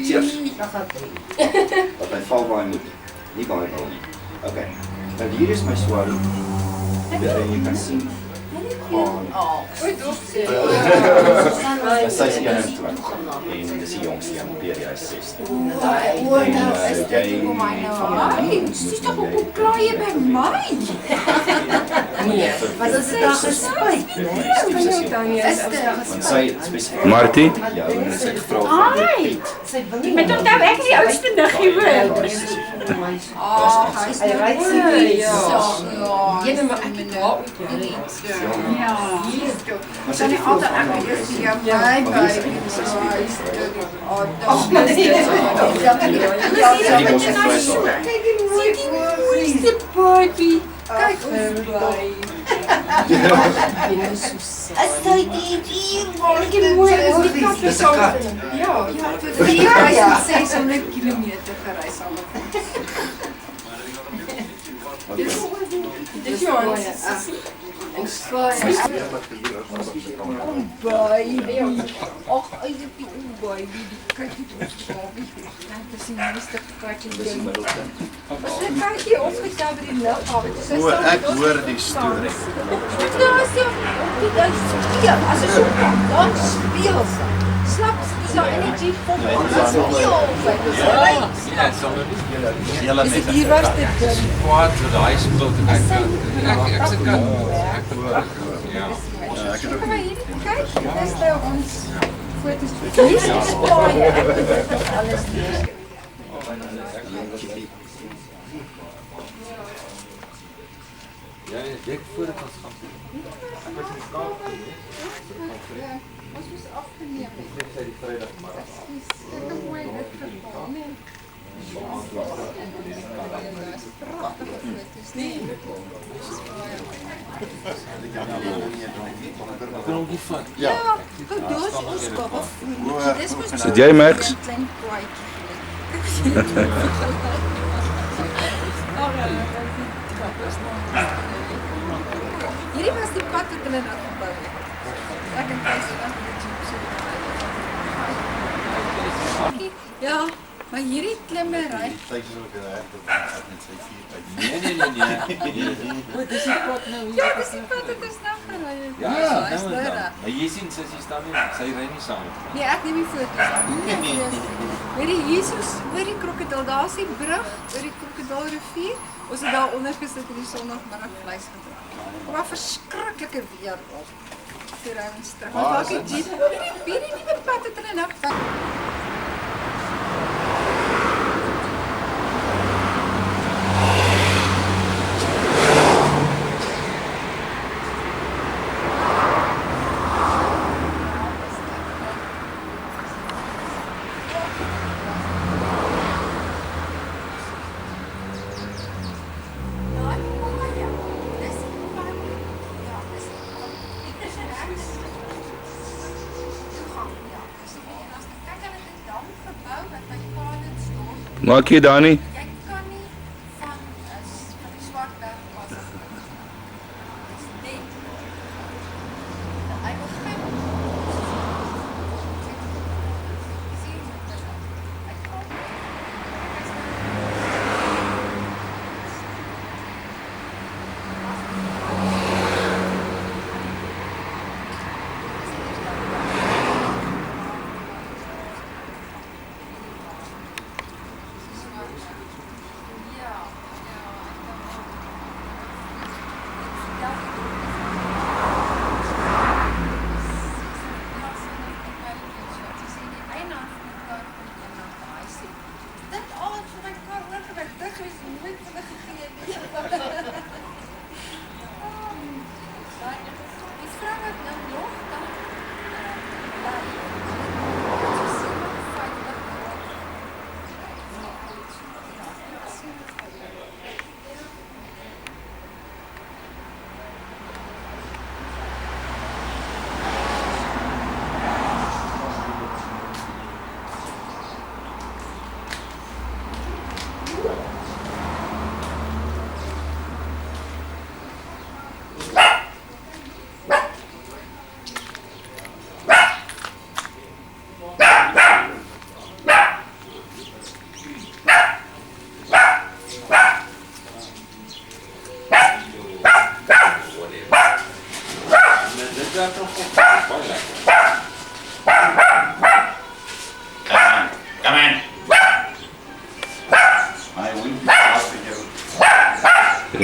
Cheers. Wat hy val baie moet. Nie baie val nie. Okay. Nou hier is my swaar. En jy kan sien. Sy is 21 en dis die jongste een op hierdie is 16. Dis toch ook hoe klaar je bij mij? Maar dat is toch een spijt, Martie? Ja, en sy het gevra van Piet. Maar toen heb ik die oudste nuggie wil. Hij rijdt zich ja, maar ik heb wel ja. Maar sy het nie altijd eigenlijk is ja bij die mos het vleis al. mooiste baby. Kijk hoe blij. Is hij die hier? Ik mooi is die kat. Dis 'n kat. Ja, 4600 kilometer gereis al. Dis jongens. Baby. Och, hy is die baby. Kyk net hoe baby. Dit is die mooiste katjie. As jy kyk hier opgestel by die lughawe. Ek hoor die storie. Daar is die dan speel. As jy so kom, dan speel sy. Snap jy? Dis nou energie vol. Julle Is dit hier was dit? Kwaad vir daai spul te kyk. Ek se kan. Ja. Maar hier kyk, dis nou ons foto's. Hier is die spaai. Ek het alles lees. Ja, ek voor dit ons gaan. Ek was in die Kaap gewees. Ons moes afgeneem het. Ek sê die Vrydag maar. Ek het mooi dit geval, nee. Prachtige foto's, nee. Kan hom nie vat. Ja, goed, daar is ons papa vriendje. Dis mos Sit jy, Max? een klein kwaadje. Hierdie was die pad wat hulle nou gebou het. Ek en Thys was met die jeep so. Ja, maar hierdie klimmery. Tyd is ook reg met sy 4 tyd. Nee. Wat is die pad nou hier? Ja, dis die pad wat ons nou gery het. Ja, is nou nou dan. reg. Maar jy sien sy staan nie, sy ry nie saam met my. Nee, ek neem die foto's. Weet jy, hier is oor die krokodil, daar is die brug, oor die krokodilrivier. Ons het daar onder gesit in die sondagmiddag vleis gedra. Maar verskriklike weer op. Toe ry ons terug. Maar dalk die jeep, hierdie nuwe pad het hulle nou Maak jy, Dani? Jy kan nie van die Swartberg pas as dis net. Hy begin sien hy kom.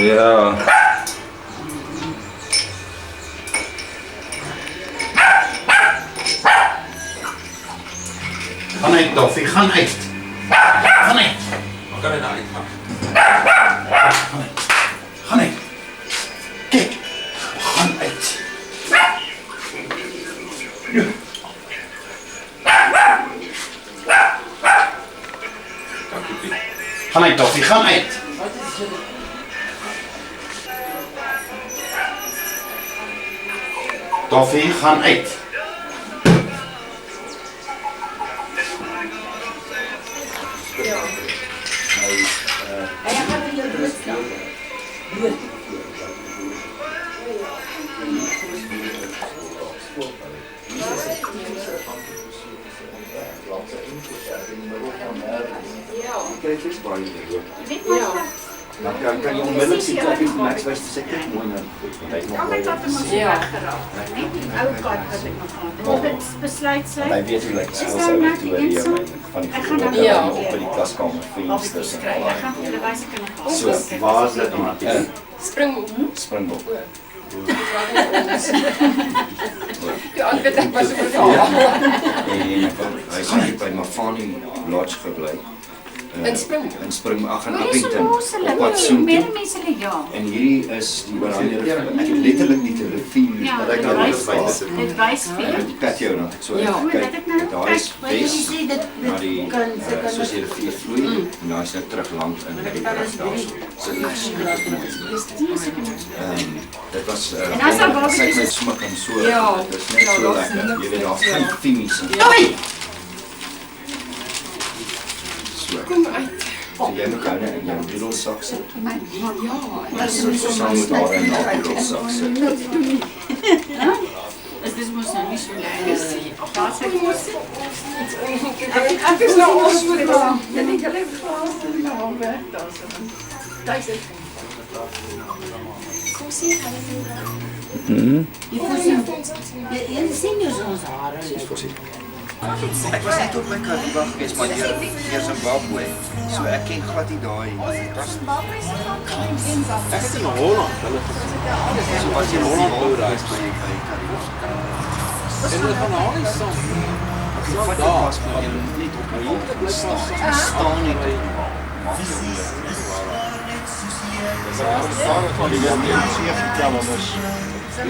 Ja. Gaan uit, Doffie, gaan uit. Gaan uit. Maar kan hy nou uitgaan? Gaan uit. Kijk, gaan uit. Dankie Piet. Gaan uit, Doffie, gaan uit. Doffie, gaan uit. Jy kry vis baie hier. Dan kan jy onmiddellik sien dat jy Max wys te sê kyk mooi na die goed, want hy maak baie. Ou kat wat ek nog gehad het. Dit besluit sy. Hy weet hoe lyk Is skool daar sy maar toe die hier insel? van die Ek gaan goed dan op by die klaskamer vensters en al Ek gaan vir julle wys ek kan nog So, waar is dit maar? Springbok. Die antwoord ek was op vraag. En hy het hier by Mafani Lodge gebly. In Springbok? In Springbok, ag in Maar dis so Appington. los hulle. Op pad soontoe. Meer mense hulle ja. En hierdie is die Oranje rivier. Ek het letterlik die rivier Ja, wat ek dit nou wys by dit wys vir met die patio en dat ek so Ja, kyk. dat ek nou Daar is kyk, wes jy sê dit na die kan se kan soos die rivier vloei en daar is nou terug land in die terug daarso. So dit is dit was En as daar was kyk met smik en so. Ja, Dit is net ja, so daar's lekker. Jy weet daar's geen fimies en Oei. so. Kom uit. So jy moet nou in jou doedelsak sit. Ja, So saam met daar in jou doedelsak sit. Dis mos nou nie so lekker. Daar's ek mos. ek is nou al so dit was. Net ek hulle glas in die hom weg daar so. Daai is Kom sien hulle. Die fosie. Sien jy ons hare? Ek was net op my Karoo gewees, maar hier Zimbabwe. So ek ken glad nie daai. Ek het in Holland, hulle So was jy nog nie Holland daar is by Karoo. en hulle gaan haal nie saam. Wat daar, was maar jy net op hier staan nie.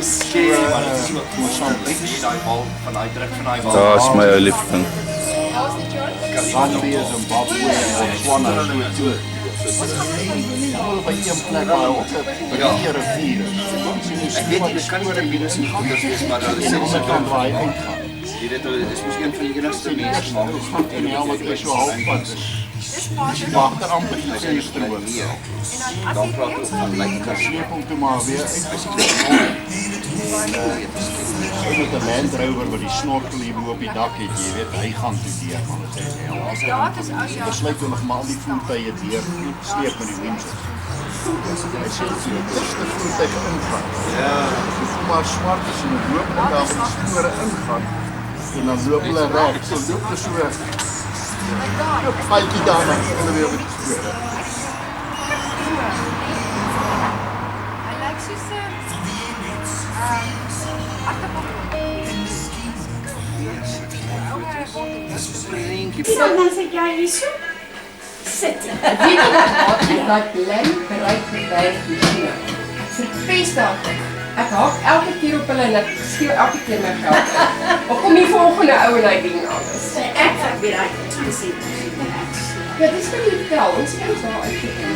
Skielik maar dit is ook Mosambiek daai bal van daai druk van daai bal. Daar's my ou liefling. Zambia, Zimbabwe en Botswana so toe. By een plek waar op 'n rivier is. Ek weet nie, dit kan nie riviere nie goeders wees, maar hulle sê Ons kan waar hy uitgaan. jy weet hulle is miskien van die enigste mense gemaak wat Van die hel wat jy so halfpad is. Wagter amper die vuurstroom. dan praat ons van lekker Sleep hom toe maar weer uit. Met 'n Land Rover wat die snorkel hier bo op die dak het, jy weet, hy gaan toe deur van dit is hel. As hy besluit om maar al die voertuie deur sleep met die windse. Hy sê dis die voertuie ingaan. Ja, maar swart is in 'n loop en daar met die spore ingaan en dan loop hulle reg. So loop hulle so. Loop paadjie daar na hulle weer op die spore. Hy lyk soos 'n Dan sê jy hierso. Sit. Weet jy wat dat lyn bereik verwyk die skoene. Ek verpes daai. Ek haak elke keer op hulle en ek steel elke keer my geld. Of kom die volgende ou en hy ding alles. Ek sê weer hy sien. Ja, dis vir die tel. Ons kan daar uitgekom.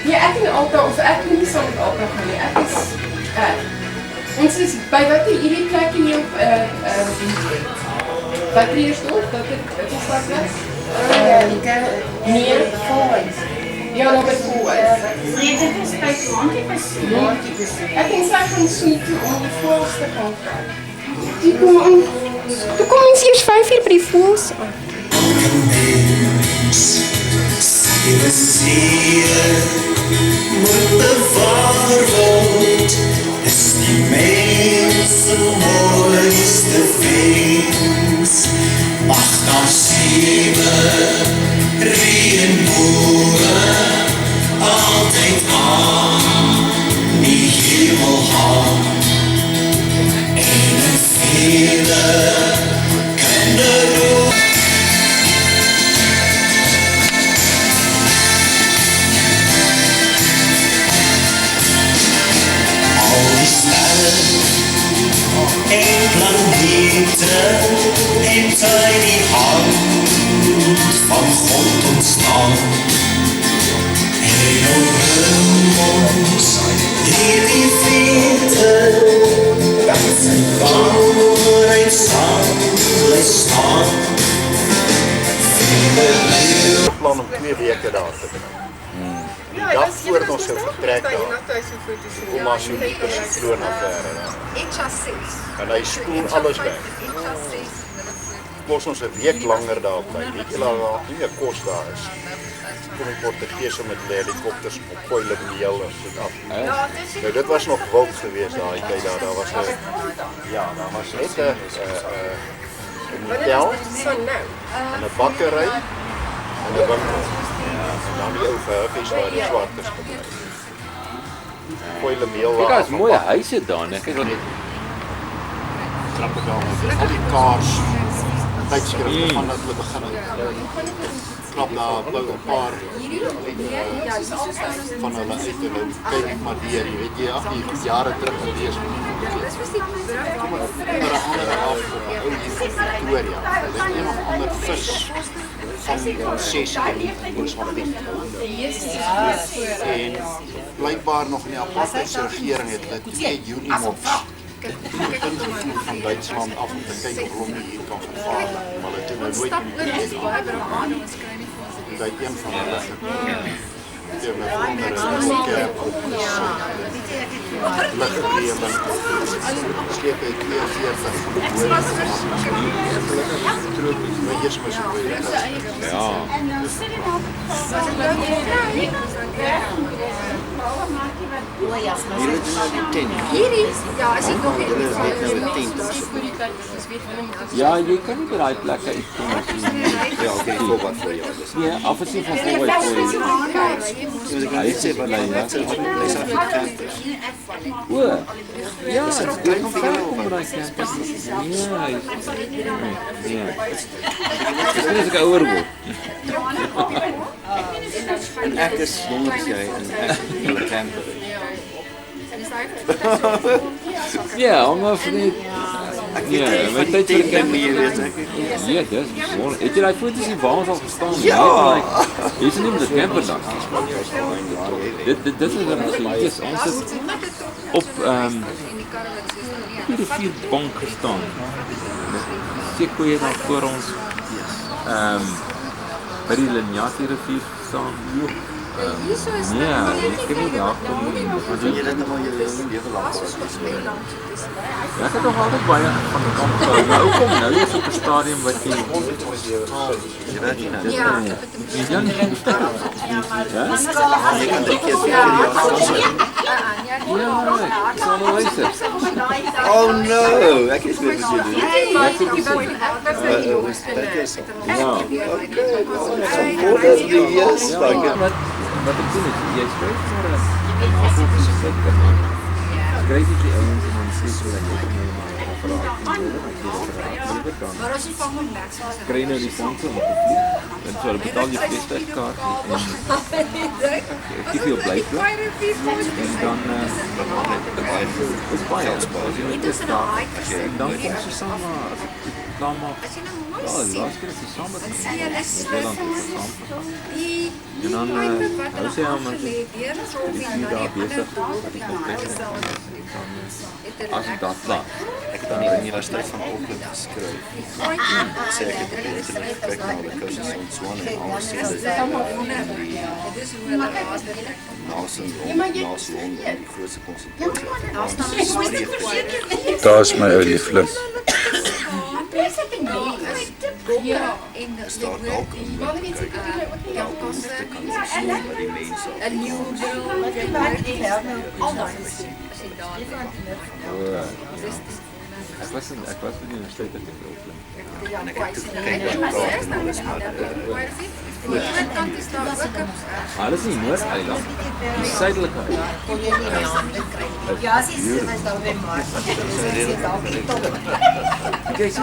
Ja, ek en Alta of ek nie saam met Alta gaan nie. Ek is ons is by wat hierdie plek hier op by Priersdorp, dat dit is wat was. Nee, Volwys. Ja, nog by Volwys. Nee, dit is by Montikus. Ek dink sy gaan soek toe om die voëls te gaan kyk. Toe kom ons eers 5 uur by die voëls aan. Ihre Seele moet bewaar word, is die mens se mooiste wens. Mag daar 7 reënboë altyd aan die hemel hang en 'n vele kinderroep. Al die sterre en planete het uit die hand van God ontstaan. En omring ons hierdie wete, dat sy waarheid sal staan. Vele leeuw. Plan om 2 weke daar te bly. Die dag voor ons sou vertrek daar, kom maar so die persoon affære daar. En hy spoel alles weg. Kos ons 'n week langer daar bly. Weet jy dat daar nie meer kos daar is. Kom die Portugese met die helikopters op Koile Meel of so af. Nou dit was nog wild geweest daai tyd daar. Daar was 'n daar was net 'n hotel, 'n bakkery en 'n winkel. En dan die ou verhuis waar die swartes gebly. Koile Meel. Kyk, daar's mooi huise daar, né? Kyk wat trappe daar met al die kaars. Tydskrifte van dat hulle begin knap daar blou 'n paar van hulle uit en nou kyk maar deur, jy weet jy af die jare terug gelees. Kom maar onder 'n andere af op 'n ou Victoria. Dit is een of ander vis van 6 Mosambik. En blykbaar nog in die apartheidse regering het hulle 2 Unimogs van Duitsland af om te kyk of hulle hier kan vervaar. Maar hulle het nou nooit meer gedaan. Dat een van hulle met onder 'n kerk op ligreëling skep het 42 tropies, maar eers maar so baie. ja. Hierdie, ja, as ek nog nie Ja, jy kan nie by daai plekke uitkom as jy Ja, okay, ek wat vir jou. ja, afsien van voor uit voor. Hy sê wat hy ja. O. Ja, dit kom ver kom daai campus. Ja, ja. Dis ek ouer word. En ek is jonger as jy en ek in 'n camper. Ja, maar vir net ja, my tyd vir camper. Ja, dis mooi. Het jy daai foto's in waar ons al gestaan? Ja. Is nie met die camper dan. Dit is ons het op die rivierbank gestaan. Seker jy daar voor ons by die Linyati rivier staan. Ja, ek kan nie daar kom nie. Jy het nou jou lewe lank Ja, ek het nog altyd baie van die kant gehou. Nou kom nou is op 'n stadium wat jy jy weet nie nou. Ja, jy kan nie ja? Jy kan 3 keer 4 jaar Ja, ek sal nou luister. Oh no, ek is weer wat jy doen. Ja. Wat ek doen is, jy skryf maar 'n navolgingsfeit kan maak. Skryf jy die ouens en dan sê jy dat jy kan maar as jy van hom niks was. kry nou die fondse om te vlieg. En so betaal jy vliegtuigkaart en ek gee jou blykbaar. En dan is baie spaar. Jy moet dit daar. En dan kom jy saam maar klaar maak. Ja, laat skryf jy saam met en dan hou sy aan met die daar besig wat ek nog as dat laat. Ek het aan die Universiteit van Auckland geskryf. Sê ek het op die internet gekyk na die kursusse in Swan en alles sê dit naas Londen die grootste konsentrasie. Daar's my ou liefling. Ja, en Is daar dalk die mense Ek was by die universiteit in Auckland. en ek het toe gekyk wat daar genoem is, maar Aan die ander kant is daar ook 'n Alles in die Noord-eiland. Die suidelike eiland. Ja, sy is daar by maar. Sy is daar op die top. Jy sien,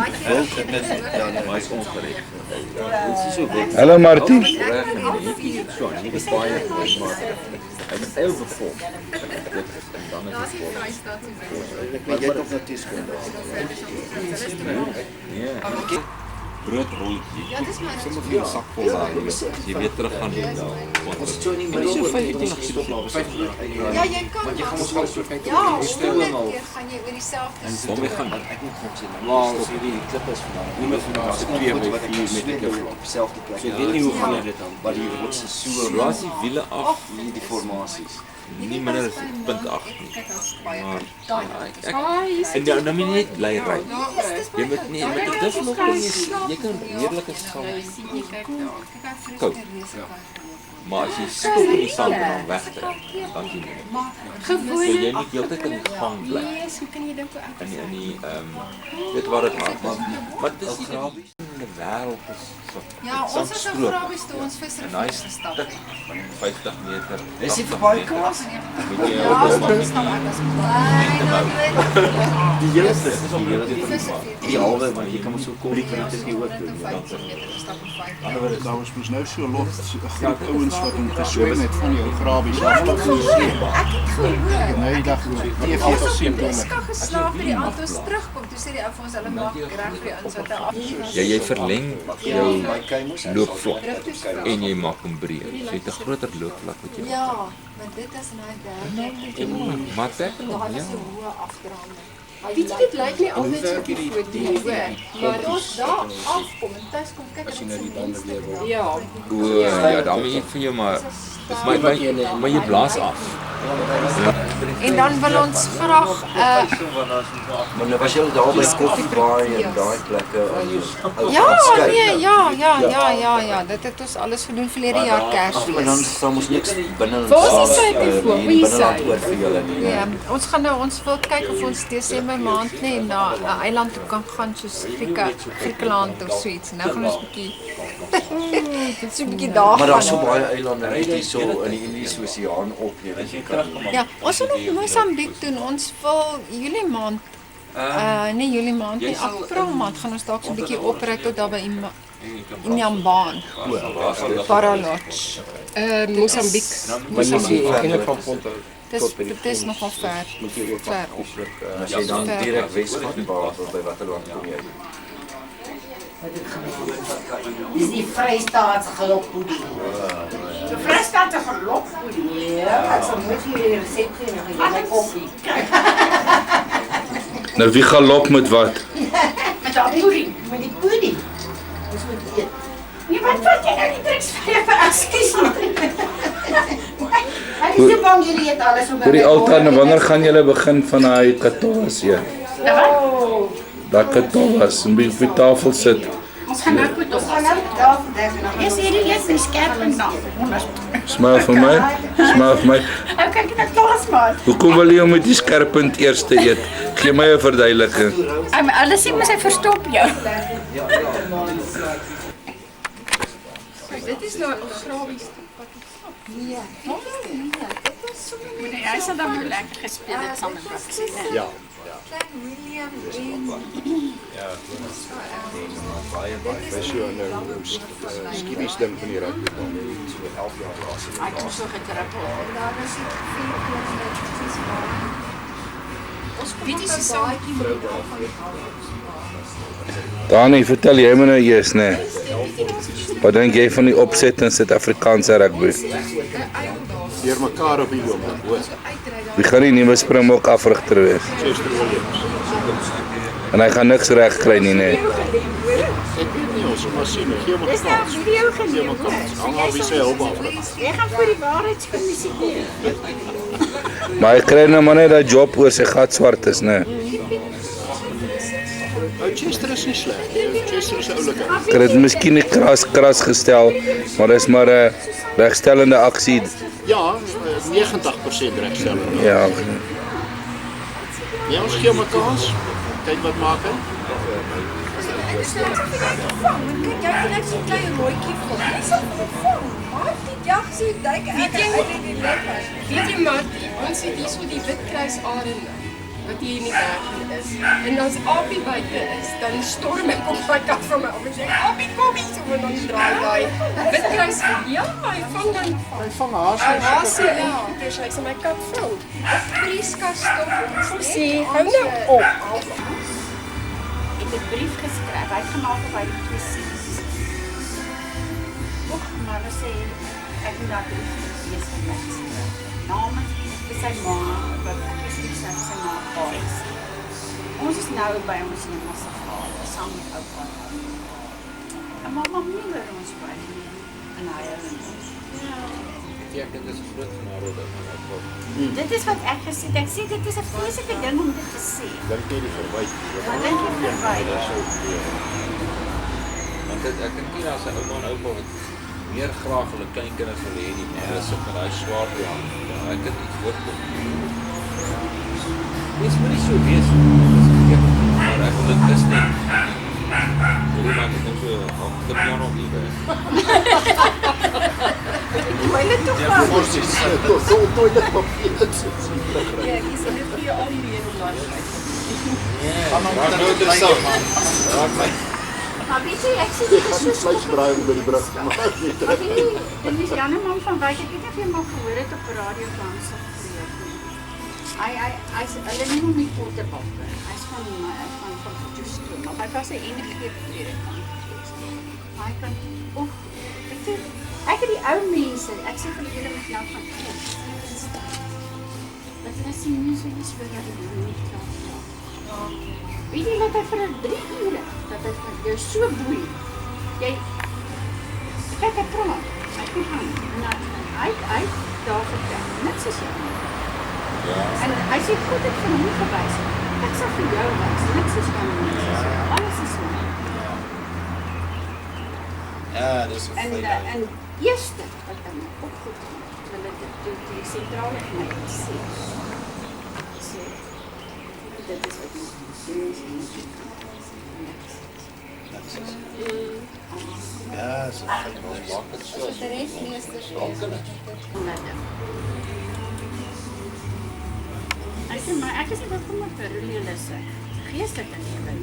maar is ongereg. Dit is so wild. Hallo Martie. Reg en nie so, nie baie groot maar. Hy is overvol. En dan is daar's dit die vol. Vrystaat se Maar jy het nog natuurskunde. Ja. Broodrolletjie. Ja, dis maar Sommige vir 'n sak vol daar. Jy weet terug gaan doen daar. Ons het so in die middel so oor vyf die keer ons stop daar. Ja, jy kan. Want jy gaan ons gou so kyk. Ja, 100 keer gaan jy oor dieselfde Waarmee gaan dit? Ek moet net sien. Maar as hierdie klippe is vandaan. Nie meer vandaan. Dis 2 by 4 met die klippe op dieselfde plek. So ek weet nie hoe gaan dit dan. Maar die rots is so Blaas die wiele af. die formasies. Nie minder as 0.8 nie. Kyk, daar's baie. Maar en dan moet jy net bly ry. Jy moet nie met 'n duffel jy kan heerlike sand. Jy kyk daar. Kyk daar vrees Koud. die reëse. Maar as jy stop in die sand en dan wegtrek, dan doen jy. So jy moet heeltyd in die gang bly. Hoe kan jy dink hoe In die weet wat dit maar dis nie die wêreld is so. Ja, ons is 'n grabies toe ons visser En hy gestap. stuk 50 meter. Is jy verby klas? Moet jy Ja, ons stap uit as Die hele tyd. die halwe, maar jy kan maar so kom dit is nie ook doen. Daar was mos nou so lot groep ouens wat hom geswem het van jou grabies af tot in die see. Nee, dag TV gesien toe. Ska geslaap vir die aand ons terugkom. Toe sê die ou vir ons hulle maak reg vir ons wat hy af. Ja, jy verleng jou My keimus loopvlak en jy maak hom breër. So jy het 'n groter loopvlak wat jy. Ja, maar dit is nou daar. Maar tackle hom, ja. Hoë afdraande. Weet jy dit lyk nie altyd so goed Maar ons daar afkom en tuis kom kyk en dit is Ja. O, ja, dan moet jy vir jou maar maar jy blaas af. En dan wil ons graag Maar nou was jy daar by Coffee Bar en daai plekke ja, dit het ons alles gedoen verlede jaar en dan Kersfees. sal ons niks binne Waar is sy voor? Wie is sy? oor vir julle nie. Ja, ons gaan nou ons wil kyk of ons Desember maand net na 'n eiland toe kan gaan soos Griekeland of so iets. Nou gaan ons bietjie dit so 'n bietjie daar Maar daar's so gaan. baie eilande net hier so in die Indiese Oseaan op jy weet jy kan Ja, ons wil nog Mosambiek doen. Ons wil Julie maand nee Julie maand nie, April maand gaan ons dalk so 'n bietjie opry tot daar by Injambaan. Paralodge. Mosambiek. eintlik van Ponta Dit is nogal ver. Ver op. as jy dan direk Weskus Bar by Waterland kom jy. Dis die Vrystaatse gelokpoedie. Die Vrystaatse gelokpoedie. Ja, ek sal moet hier resep gee en jy koffie. Nou wie gaan lop met wat? Met die pudding, met die pudding. Dis moet eet. Nee, wat jy nou die triks vir ekskuus. Ek is so bang jullie eet alles op Vir die altaar, nou wanneer gaan julle begin van daai katoas hier? Daai katoas, en op die tafel sit. Ons gaan nou goed, ons gaan nou daar vandag. Eers hierdie eet die skerp en dan. Smaak vir my. Smaak vir my. Ou kyk net klas maar. Hoekom wil jy met die skerpunt eers eet? Gee my 'n verduideliking. Alles sê maar sy verstop jou. Dit is nou 'n grabies. Nee, Nee, hy sal dan lekker gespeel het saam met Roxy. Ja. Klein William Dis so 'n skibies ding van die rugby. So 11 jaar laas. Hy het so getrippel. en daar is die 4 kinders. Ons Wie is die saadjie met Dani, vertel jy my nou eers, nee. Wat dink jy van die opset in Suid-Afrikaanse rugby? Deur mekaar op die jong, hoor. Wie gaan die nuwe Springbok afrigter wees? Chester Williams. En hy gaan niks reg kry nie, nee. Ek weet nie, ons moet maar sien. Gee hom 'n Dis nou kans. video Gee hom 'n geneem. kans. Hang af wie sy hulp af. Jy gaan vir die waarheidskommissie kom. Maar hy kry nou maar net dat job oor sy gat swart is, nee. Ou Chester is nie sleg. Chester is 'n oulike. Ek het dit miskien nie kras gestel, maar dis maar 'n regstellende aksie. Ja, 90% regstelling. Ja, Ja, ons gee hom 'n kans. Kyk wat maak hy. Dis net so vir jou vang. Kyk, jy kan net so 'n klein rooitjie vang. Dis so vang. Maar die jag so duik uit in die lug. Weet jy maar, ons het hier so die witkruisarende wat hier in die berge is. En as Apie buite is, dan storm ek op my kat van my af en sê, Apie, kom hier, so en dan draai daai witkruis, ja, hy vang dan Hy vang haas. hasie, ja, dus hy sê my kat vang. Vrieskas stop. Sê, hou nou op. Ik heb een brief geschreven, hij heeft gemaakt bij de precies. Och, maar we zeggen, ik moet dat brief lezen van mensen. Namens zijn ma, wat is niet zijn ma, boys. Ons is nu bij ons in onze vader, samen met opa. En mama moeder ons bij en hij en ons. Ja, ek dink dit is groot genade dat my op. Dit is wat ek gesê het. Ek sê dit is 'n vreeslike ding om dit te sê. Dink jy die verwyd? Wat dink jy verby? Want ek dink hier as 'n ouma en oupa wat meer graag hulle kleinkinders wil hê nie, maar hulle sit met daai swaar plan. Hy kan iets voorkom. Dit moet nie so wees nie. Maar ek wil dit is nie. Hoe maak ek dit so op die piano op hier? Myne tog Ja, maar. mos is so toilet papier. Ja, ek is net vir jou al die weer om daar te kyk. Raak nou interessant, man. Raak my. Maar weet jy, ek sê dit is so Vleisbraai by die brug. Maar dit is Janne man van Wyk. Ek weet nie of jy maar gehoor het op radio van sy gepreek nie. Hy's hulle noem hom nie Potterbakke. Hy's van Potchefstroom. Maar hy was 'n enige predikant. Hy kan ook ek het die ou mense, ek sê vir julle met nou van dat hulle sien nie so iets vir dat hulle nie klaar is. Weet jy dat hy vir 3 ure dat hy vir jou so boei. Jy kyk ek praat. Ek kom aan. En hy daar vertel. Niks is jou. Ja. En hy sê goed ek van hom gewys. Ek sal vir jou wys. Niks is van hom. Alles is van hom. Ja, dis 'n En eerste wat dan opgekom het, hulle dit die sentrale gemeente sê. Dit is wat Ja, so maak dit so. Die resmeesters Ek sê maar ek is nie bekommerd vir Lelisse. Geestelike lewe.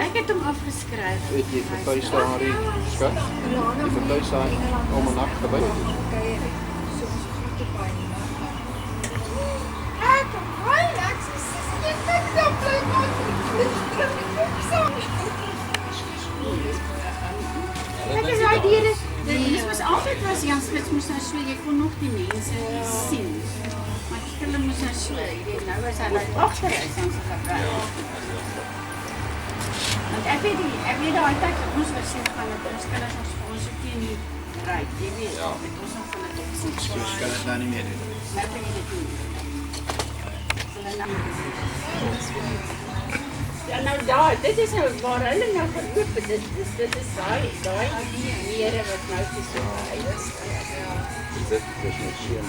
Ek het hom afgeskryf. Weet jy vertuis daar die skat? Die vertuis daar om 'n nag verby. Ek ry ek sê jy kyk dan bly maar. Ek is daai diere. Dit was altyd was Jan Smit moes nou so jy kon nog die mense sien. Maar hulle moes nou so, jy weet nou was hy net agter hy dan se gebruik. Want ek weet daai tyd ons was sê van dit ons kinders ons teen die ry, jy weet. Ja. Ons nog van dit opsien. Skoon kan dit nou nie meer doen. Nou kan jy dit doen. Ja nou daar, dit is nou waar hulle nou geloop het. Dit is daai mere wat nou so is. Dit is net seën.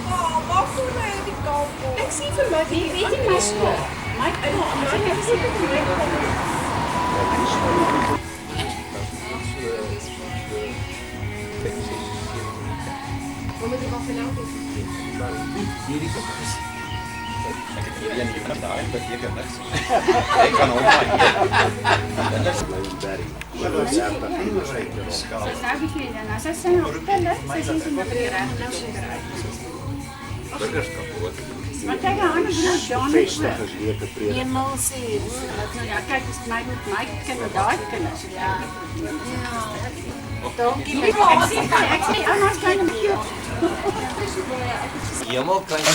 Maar hoe nou die kamp? Ek sien vir my, Weet jy my skool? My ek sê dit my Wat moet ek af en aan doen? Hierdie is ek het hier een van daai beteken niks. Ek kan hom maar hier. Dit is my berry. Wat is dit? So nou begin dan as sy nou pille, sy sê sy moet reg nou sy kry. Burgerskap wat Maar kyk aan die John Vestig is weer gepreek. Eenmal sê, ja kyk dis my kinders, daai kinders. Ja. Dankie. Ek sê anders kan hom cute. Hemel kan jy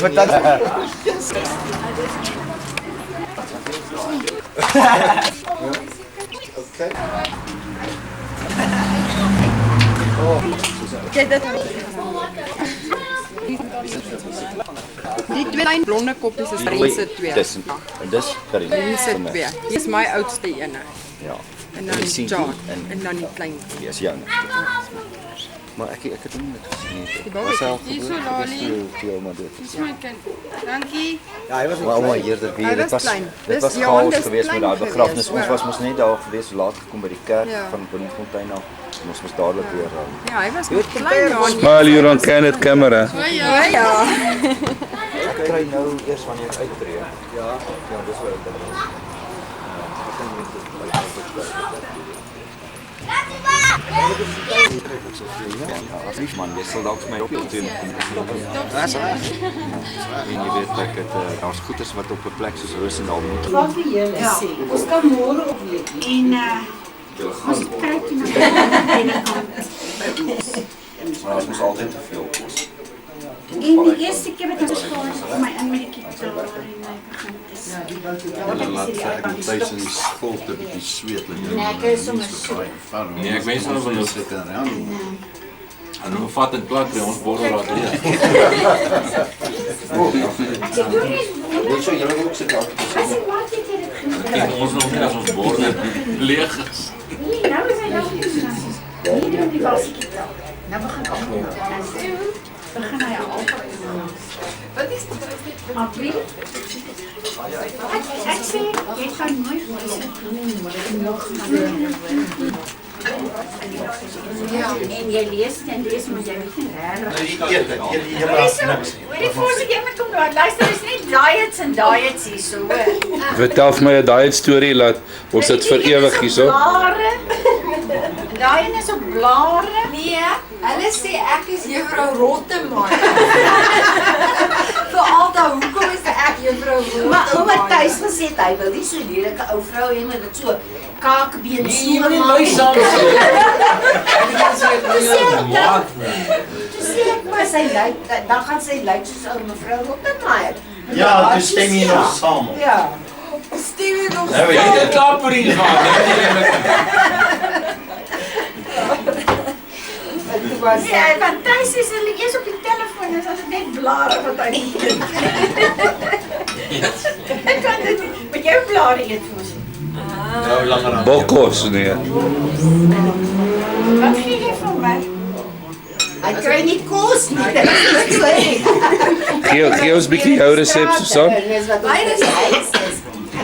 Okay. Kyk dit. Die twee klein blonde koppies is Rense 2. En dis Karin. Rense 2. Dis my oudste ene. Ja. En dan Die die seentjie chart. en- En dan die klein. Ja, is jou. Maar ek het hom net gesien. Die babatjie. Hierso, Lali. Veel maar dit. Dis my kind. Dankie. Ja, hy was ouma eerder weer. Hy Dit was was klein. dit was Dis- ja, chaos dis geweest met klein daai begrafnis. geweest, Ons was mos net daar geweest, laat gekom by die kerk Ja. van Bloemfontein af. Ons moes dadelik weer Ja, hy was nog klein. Ja, Smile hier on Canet camera. ja. Ja. Ek kry nou eers wanneer ek uittreë. Ja, dis wat ek dink. Asseblief man, jy sal dalk vir my op doen. Dis reg. En jy weet ek het daar's goeders wat op 'n plek soos Roosendaal moet. Wat vir julle sê. Ons kan môre op weet. En ons kyk na die binnekant. Maar ons moet altyd te veel kos. En die eerste keer wat ek geskoor het, my in met die gitaar en my begin te sing. Tuis in die skool te bietjie sweet. Nee, ek is sommer so. Nee, ek wens hulle wil sit en en hulle vat en plat by ons borrel laat leeg. Ek sê doen nie. Dit sou julle ook sit daar. As jy wat het jy dit genoem? Kyk ons nog nie as ons borrel leeg is. Nee, nou is hy nou nie. Nee, die was gitaar. Nou begin ek. Begin hy al. Wat is dit? April. Ek sê jy gaan nooit vir ons nog ja, en jy lees maar jy weet nie regtig. Die voorste keer met kom daar. Luister, is nie diets en diets hier so hoor. Vertel vir my 'n diet storie laat ons dit vir ewig hierso. Blare. Daai is op blare. Nee, hulle sê ek is juffrou Rotteman. Vir altyd, hoekom is ek juffrou Rotteman? Maar ouma tuis gesê hy wil nie so lelike ou vrou hê met dit so kakebeen so. Jy moet nie lui saam sê. Sê ek maar sy lyk, dan gaan sy lyk soos ou mevrou Rotteman. Ja, toe stem jy nog saam. Ja. Stem jy nog Nou jy het klaar vir hier gaan. Ja, want thuis is hulle eers op die telefoon, dus as dit net blare wat hy eet. Ek kan dit nie, maar jou blare eet vir ons. Nou langer aan. Bokkos nee. Wat gee jy van my? Hy kry nie kos nie, dit is nie so nie. Gee ons bietjie jou resep Susan. Dis wat hy is.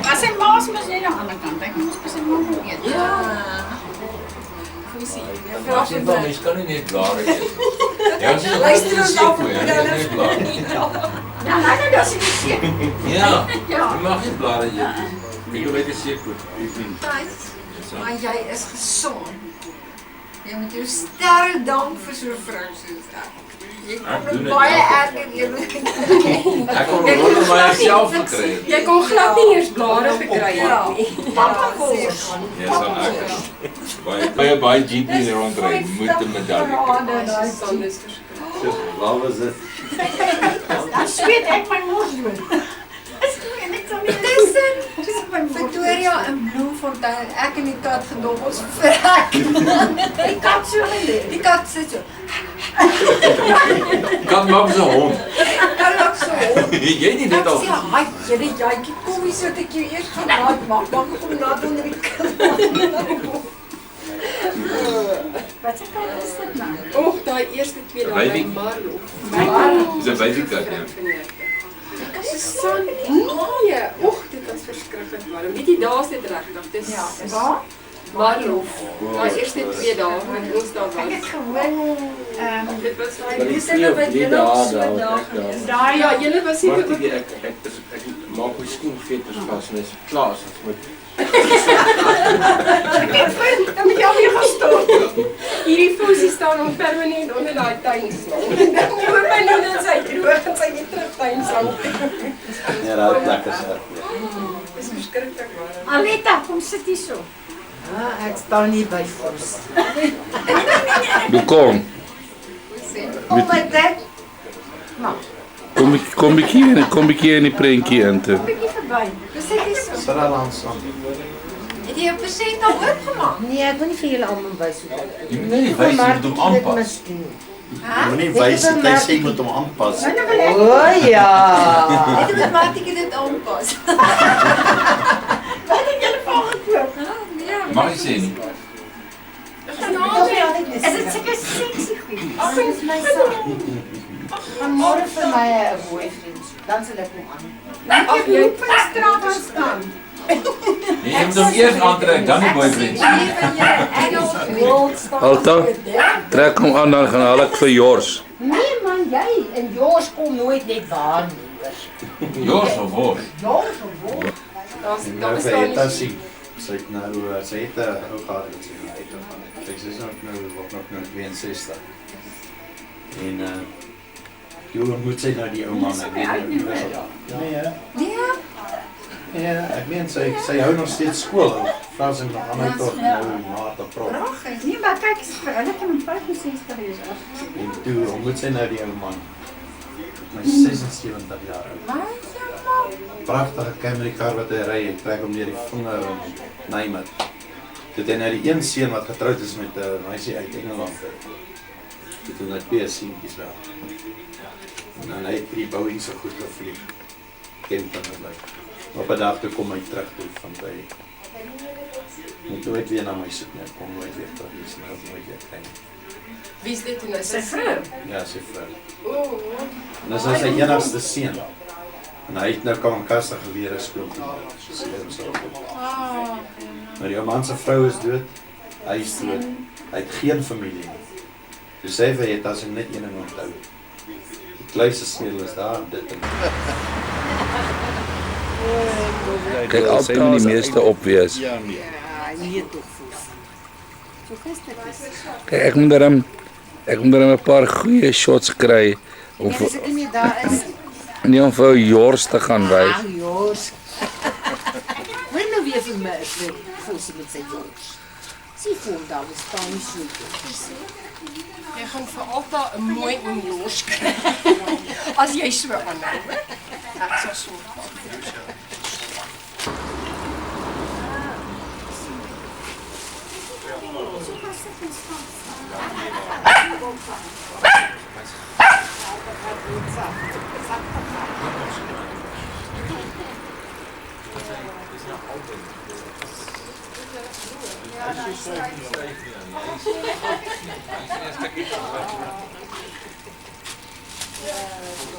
As sy maas mos net aan die ander kant, hy moet sy maas eet. Ja. As jy dan mens kan nie net klaar eet. Ja, as jy Luister ons af op die net klaar. Ja, nou dat is nie seker. Ja. Jy mag nie blare eet. Ek weet dit seker. Maar jy is gesond. Jy moet jou sterre dank vir so 'n vrou soos ek. Jy Ek kom doen nog dit baie wel. erger eerlik. Ek kon rondom myself gekry het. Jy kon glad nie eers blare gekry Ja. het nie. Papa kos. Ja, so ek. Baie GP rondry moet 'n medalje. Daai son is verskriklik. Waar was dit? Dan sweet ek my mos doen. Is nie net so nie. Tussen Victoria en Bloemfontein, ek en die kat gedop ons vrek. Die kat so gelê. Die kat sit so. Kan maak so hond. Kan ook so. Jy nie net Ek al. sê, "Haai, jy jatjie, kom hier sodat ek jou eers gaan laat maak, dan kom laat onder die kat." Wat se kat is dit nou? Och, daai eerste 2 dae by Baby. Marlo. Dis 'n baby kat. Son, nee, och, dit was verskriklik warm. Weet jy, daar's dit regtig. Dis Waar? Marlo. Daai eerste 2 dae met ons daar Ek was. het gehoor, Dit was daai Dis hulle wat julle op so dag gewees. daai ja, julle was hier Maar op ek maak my skoenveters vas en is klaar as met dan moet jy alweer gaan stop. hierdie fusie staan om permanent onder daai tuinslang. Dan moet my nou net sy droog en sy weer terug tuinslang. Ja, daai plek is erg. Dis verskriklik warm. Aletta, kom sit hier so. Ek staan nie by Fors. Kom. Kom by dit. Kom bietjie in die prentjie in toe. Bietjie verby. Dis net nie so. Sal al aan saam. Het jy 'n persent al oopgemaak? Nee, ek wil nie vir julle almal wys hoe dit. Jy moet nie wys jy moet hom aanpas. Jy moet nie wys jy sê jy moet hom aanpas. O ja. Het jy met Matie dit aanpas? Wat het julle van gekoop? Ja, Mag jy sê nie? Is dit seker sexy goed? Dit is my saak. Van môre vir my 'n boyfriend, dan sal ek hom aan. Ag, jy op die straat gaan staan. Jy moet hom eers aantrek, dan die boyfriend. Alta, trek hom aan, dan gaan haal ek vir Jors. Nee man, jy en Jors kom nooit net waar nie. Jors of Wors? Jors of Wors. Nou vir Eta sien. Sy het nou, sy het 'n ou gehad wat sy nou uitgegaan het. Sy is nog nou 62. En jy ontmoet sy nou die ou man, ek weet nie. Nee, hè? Ja, ek meen sy hou nog steeds skool. Vra sy nog aan tot nou Maart April. Nee, maar kyk, hulle kan om 65 wees af. En toe ontmoet sy nou die ou man. My 76 jaar oud. Pragtige Camry kar wat hy ry, ek trek hom deur die vinger in Nijmegen. Dit het nou die een seun wat getroud is met 'n meisie uit Engeland. Dit het nou 2 seentjies wel. En dan hy het die Boeing so goed gevlieg. Kempton het bly. Op 'n dag toe kom hy terug toe van by. Moet nooit weer na my soek nie, kom nooit weer terug, dis nou nooit weer kry. Wie is dit nou? Sy vrou? Ja, sy vrou. O. En dis sy enigste seun. En hy het nou Kamkasse gewere skool toe. Maar die ou man se vrou is dood. Hy is dood. Hy het geen familie nie. Toe sê hy het as hy net een ding onthou. Die kluise smeel is daar dit en Kyk, Alta moet die meeste opwees. Ja, nee. Nee tog voes. So gister is. Kyk, ek moet dan 'n paar goeie shots kry om Ja, as ek nie daar is. nie om vir Jors te gaan wys. Ah, Jors. Wil nou weer vir my voes met sy Jors. Sien vir hom daar staan nie so. Jy gaan vir altyd 'n mooi oom Jors kry. As jy so aanhou. Ek sal so. Ja.